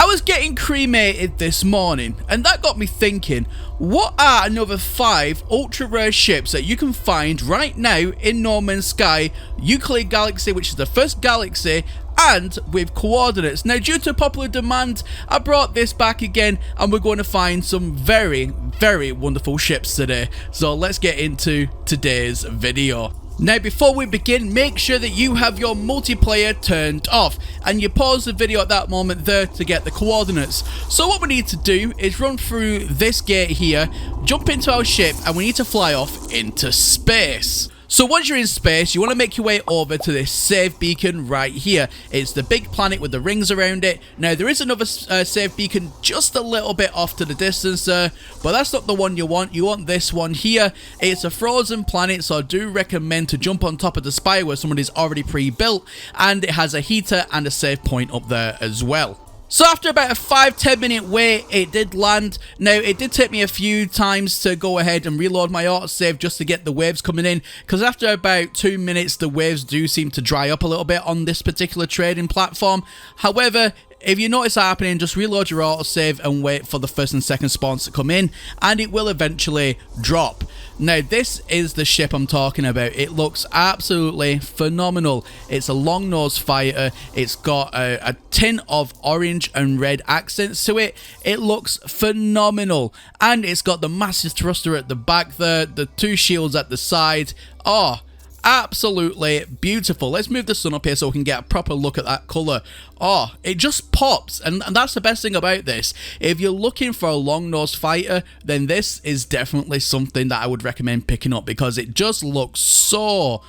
was getting cremated this morning, and that got me thinking, what are another 5 ultra rare ships that you can find right now in No Man's Sky, Euclid Galaxy, which is the first galaxy, and with coordinates. Now, due to popular demand, I brought this back again, and we're going to find some very, very wonderful ships today. So let's get into today's video. Now, before we begin, make sure that you have your multiplayer turned off and you pause the video at that moment there to get the coordinates. So what we need to do is run through this gate here, jump into our ship, and we need to fly off into space. So once you're in space, you want to make your way over to this save beacon right here. It's the big planet with the rings around it. Now, there is another save beacon just a little bit off to the distance there, but that's not the one you want. You want this one here. It's a frozen planet, so I do recommend to jump on top of the spire where somebody's already pre-built, and it has a heater and a save point up there as well. So after about a 5-10 minute wait, it did land. Now, it did take me a few times to go ahead and reload my autosave just to get the waves coming in, because after about 2 minutes, the waves do seem to dry up a little bit on this particular trading platform. However, if you notice that happening, just reload your autosave and wait for the first and second spawns to come in, and it will eventually drop. Now, this is the ship I'm talking about. It looks absolutely phenomenal. It's a long-nosed fighter. It's got a tint of orange and red accents to it. It looks phenomenal. And it's got the massive thruster at the back there, the 2 shields at the side. Oh, absolutely beautiful. Let's move the sun up here so we can get a proper look at that colour. Oh, it just pops, and that's the best thing about this. If you're looking for a long-nosed fighter, then this is definitely something that I would recommend picking up, because it just looks so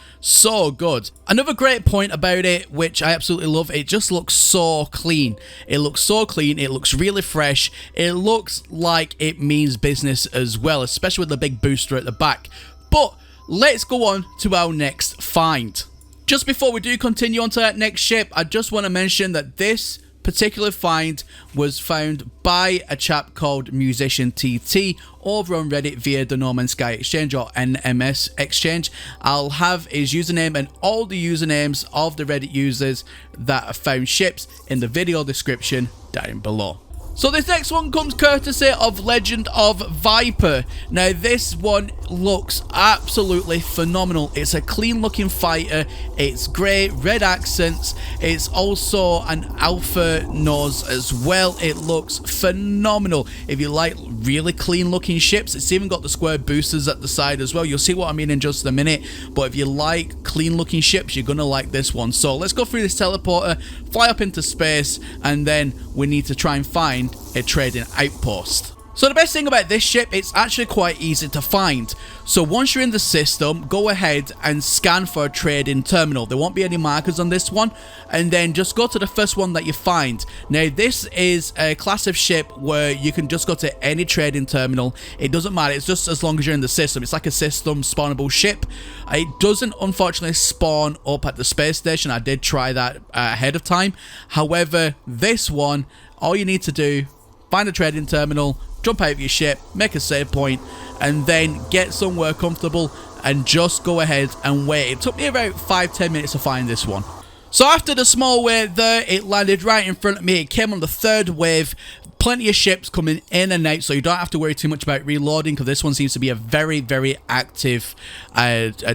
good. Another great point about it, which I absolutely love, it just looks so clean. It looks so clean, it looks really fresh, it looks like it means business as well, especially with the big booster at the back. But let's go on to our next find. Just before we do continue on to that next ship, I just want to mention that this particular find was found by a chap called Musician TT over on Reddit via the No Man's Sky Exchange, or NMS Exchange. I'll have his username and all the usernames of the Reddit users that have found ships in the video description down below. So this next one comes courtesy of Legend of Viper. Now, this one looks absolutely phenomenal. It's a clean looking fighter. It's great, red accents. It's also an alpha nose as well. It looks phenomenal. If you like really clean looking ships, it's even got the square boosters at the side as well. You'll see what I mean in just a minute. But if you like clean looking ships, you're gonna like this one. So let's go through this teleporter, fly up into space, and then we need to try and find a trading outpost. So the best thing about this ship, it's actually quite easy to find. So once you're in the system, go ahead and scan for a trading terminal. There won't be any markers on this one, and then just go to the first one that you find. Now, this is a class of ship where you can just go to any trading terminal. It doesn't matter, it's just as long as you're in the system. It's like a system spawnable ship. It doesn't unfortunately spawn up at the space station. I did try that ahead of time. However, this one, all you need to do, find a trading terminal, jump out of your ship, make a save point, and then get somewhere comfortable and just go ahead and wait. It took me about 5-10 minutes to find this one. So after the small wait there, it landed right in front of me. It came on the 3rd wave. Plenty of ships coming in and out, so you don't have to worry too much about reloading, because this one seems to be a very, very active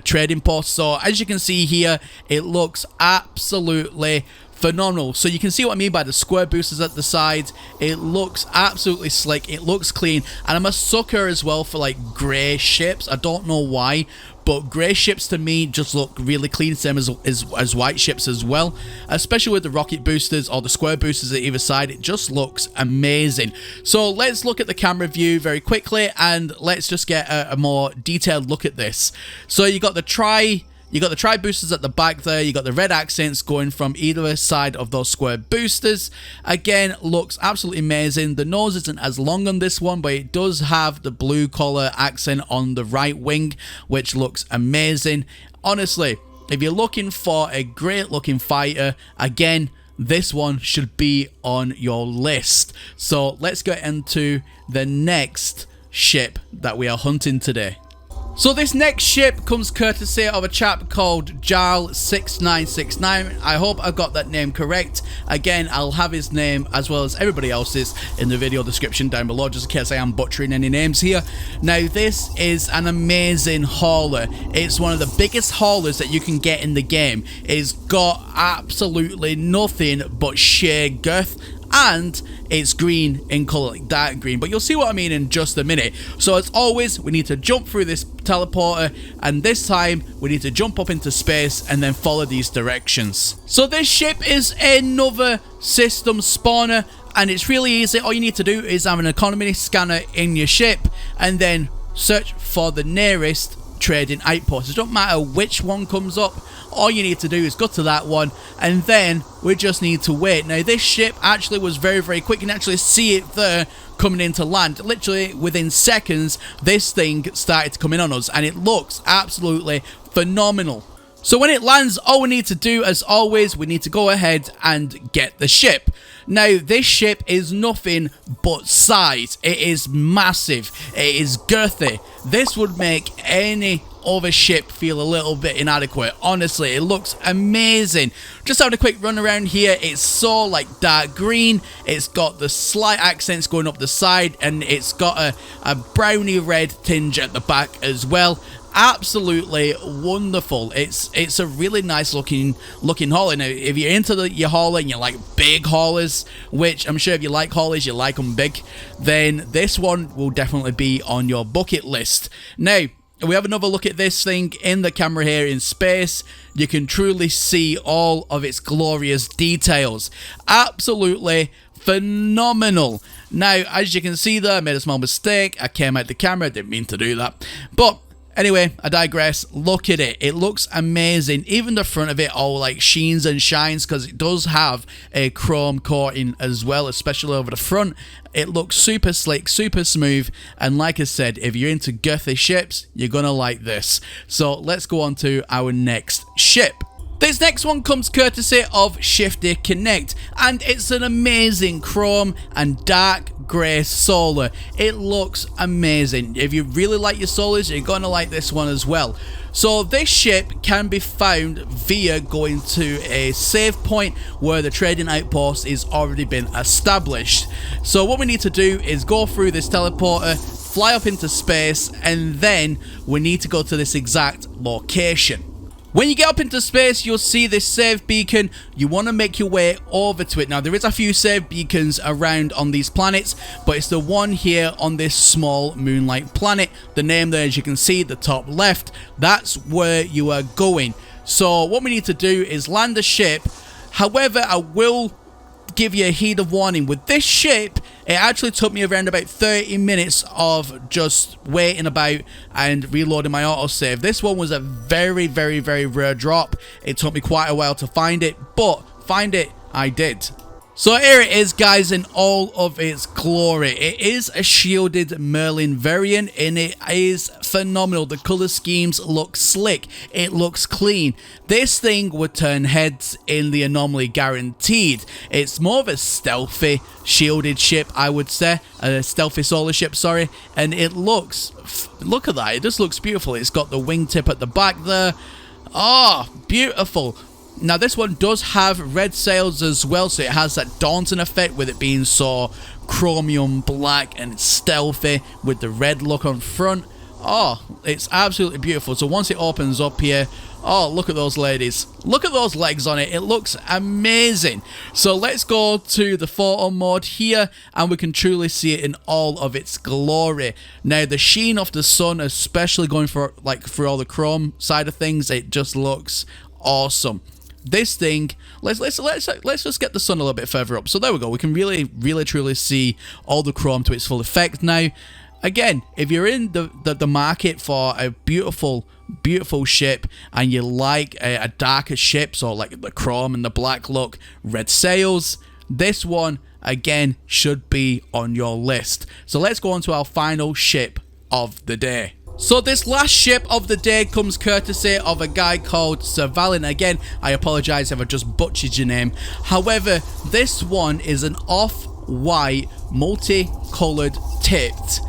trading post. So as you can see here, it looks absolutely phenomenal. So you can see what I mean by the square boosters at the side. It looks absolutely slick. It looks clean. And I'm a sucker as well for like grey ships. I don't know why, but grey ships to me just look really clean, same as white ships as well. Especially with the rocket boosters or the square boosters at either side. It just looks amazing. So let's look at the camera view very quickly, and let's just get a more detailed look at this. So you got the tri boosters at the back there. You got the red accents going from either side of those square boosters. Again, looks absolutely amazing. The nose isn't as long on this one, but it does have the blue collar accent on the right wing, which looks amazing. Honestly, if you're looking for a great looking fighter, again, this one should be on your list. So let's get into the next ship that we are hunting today. So this next ship comes courtesy of a chap called Jarl6969. I hope I got that name correct. Again, I'll have his name as well as everybody else's in the video description down below, just in case I am butchering any names here. Now, this is an amazing hauler. It's one of the biggest haulers that you can get in the game. It's got absolutely nothing but sheer girth, and it's green in color, like dark green, but you'll see what I mean in just a minute. So as always, we need to jump through this teleporter, and this time we need to jump up into space and then follow these directions. So this ship is another system spawner, and it's really easy. All you need to do is have an economy scanner in your ship and then search for the nearest trading outpost. It don't matter which one comes up, all you need to do is go to that one, and then we just need to wait. Now, this ship actually was very, very quick. You can actually see it there coming into land. Literally within seconds, this thing started to come in on us, and it looks absolutely phenomenal. So when it lands, all we need to do, as always, we need to go ahead and get the ship. Now, this ship is nothing but size. It is massive. It is girthy. This would make any other ship feel a little bit inadequate. Honestly, it looks amazing. Just having a quick run around here. It's so like dark green. It's got the slight accents going up the side, and it's got a browny red tinge at the back as well. Absolutely wonderful. It's a really nice looking hauler. Now, if you're into your hauler and you like big haulers, which I'm sure if you like haulers, you like them big, then this one will definitely be on your bucket list. Now, we have another look at this thing in the camera here in space. You can truly see all of its glorious details. Absolutely phenomenal. Now, as you can see there, I made a small mistake. I came out the camera, didn't mean to do that. But anyway, I digress. Look at it. It looks amazing. Even the front of it all like sheens and shines, because it does have a chrome coating as well, especially over the front. It looks super slick, super smooth, and like I said, if you're into girthy ships, you're gonna like this. So let's go on to our next ship. This next one comes courtesy of Shifty Connect, and it's an amazing chrome and dark grey solar. It looks amazing. If you really like your solars, you're gonna like this one as well. So this ship can be found via going to a save point where the trading outpost is already been established. So what we need to do is go through this teleporter, fly up into space, and then we need to go to this exact location. When you get up into space, you'll see this save beacon. You want to make your way over to it. Now, there is a few save beacons around on these planets, but it's the one here on this small moon-like planet. The name there, as you can see, the top left, that's where you are going. So what we need to do is land the ship. However, I will give you a heed of warning. With this ship, it actually took me around about 30 minutes of just waiting about and reloading my autosave. This one was a very, very, very rare drop. It took me quite a while to find it, but find it I did. So here it is, guys, in all of its glory. It is a shielded Merlin variant, and it is phenomenal. The color schemes look slick. It looks clean. This thing would turn heads in the anomaly guaranteed. It's more of a stealthy shielded ship, I would say. A stealthy solar ship, sorry. And it looks, look at that. It just looks beautiful. It's got the wingtip at the back there. Oh, beautiful. Now, this one does have red sails as well, so it has that daunting effect with it being so chromium black and stealthy with the red look on front. Oh, it's absolutely beautiful. So once it opens up here, oh, look at those ladies. Look at those legs on it. It looks amazing. So let's go to the photo mode here, and we can truly see it in all of its glory. Now, the sheen of the sun, especially going for like through all the chrome side of things, it just looks awesome. This thing, let's just get the sun a little bit further up. So there we go. We can really truly see all the chrome to its full effect now. Again, if you're in the market for a beautiful ship and you like a darker ship, so like the chrome and the black look, red sails, this one again should be on your list. So let's go on to our final ship of the day. So this last ship of the day comes courtesy of a guy called Sir Valin. Again, I apologise if I just butchered your name. However, this one is an off-white, multi-coloured tipped,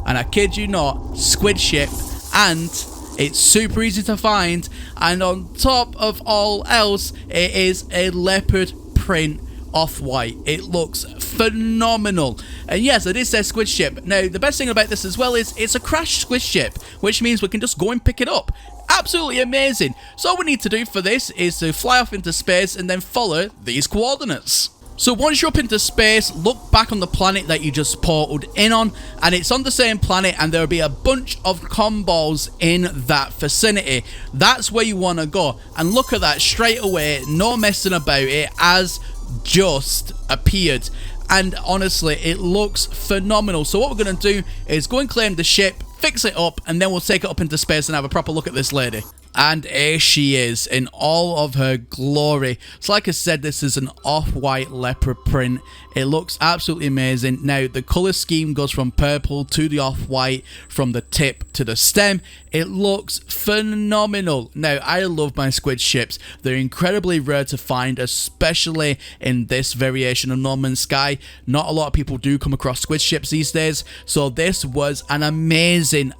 and I kid you not, squid ship and it's super easy to find, and on top of all else, it is a leopard print off-white. It looks phenomenal. And yes, it is their squid ship. Now, the best thing about this as well is it's a crashed squid ship, which means we can just go and pick it up. Absolutely amazing. So all we need to do for this is to fly off into space and then follow these coordinates. So once you're up into space, look back on the planet that you just portaled in on, and it's on the same planet, and there'll be a bunch of comballs in that vicinity. That's where you want to go, and look at that straight away, no messing about, it has just appeared. And honestly, it looks phenomenal. So what we're going to do is go and claim the ship, fix it up, and then we'll take it up into space and have a proper look at this lady. And here she is in all of her glory. So like I said, this is an off-white leopard print. It looks absolutely amazing. Now, the color scheme goes from purple to the off-white, from the tip to the stem. It looks phenomenal. Now, I love my squid ships. They're incredibly rare to find, especially in this variation of No Man's Sky. Not a lot of people do come across squid ships these days. So this was an amazing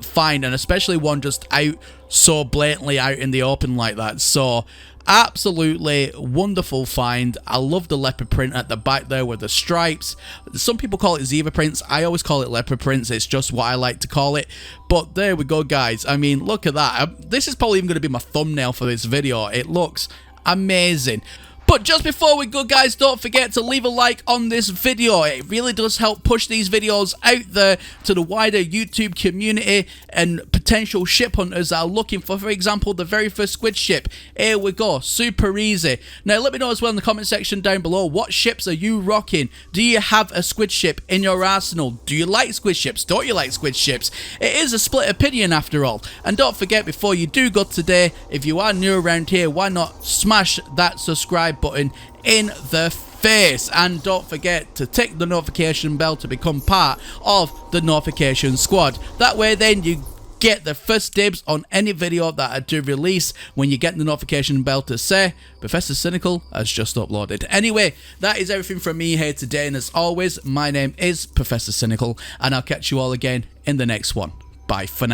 find, and especially one just out so blatantly out in the open like that. So absolutely wonderful find. I love the leopard print at the back there with the stripes. Some people call it zebra prints. I always call it leopard prints. It's just what I like to call it. But there we go, guys. I mean, look at that. This is probably even going to be my thumbnail for this video. It looks amazing. But just before we go, guys, don't forget to leave a like on this video. It really does help push these videos out there to the wider YouTube community and potential ship hunters that are looking for example, the very first squid ship. Here we go. Super easy. Now, let me know as well in the comment section down below, what ships are you rocking? Do you have a squid ship in your arsenal? Do you like squid ships? Don't you like squid ships? It is a split opinion after all. And don't forget, before you do go today, if you are new around here, why not smash that subscribe button in the face, and don't forget to tick the notification bell to become part of the notification squad. That way then you get the first dibs on any video that I do release when you get the notification bell to say Professor Cynical has just uploaded. Anyway, that is everything from me here today, and as always, my name is Professor Cynical, and I'll catch you all again in the next one. Bye for now.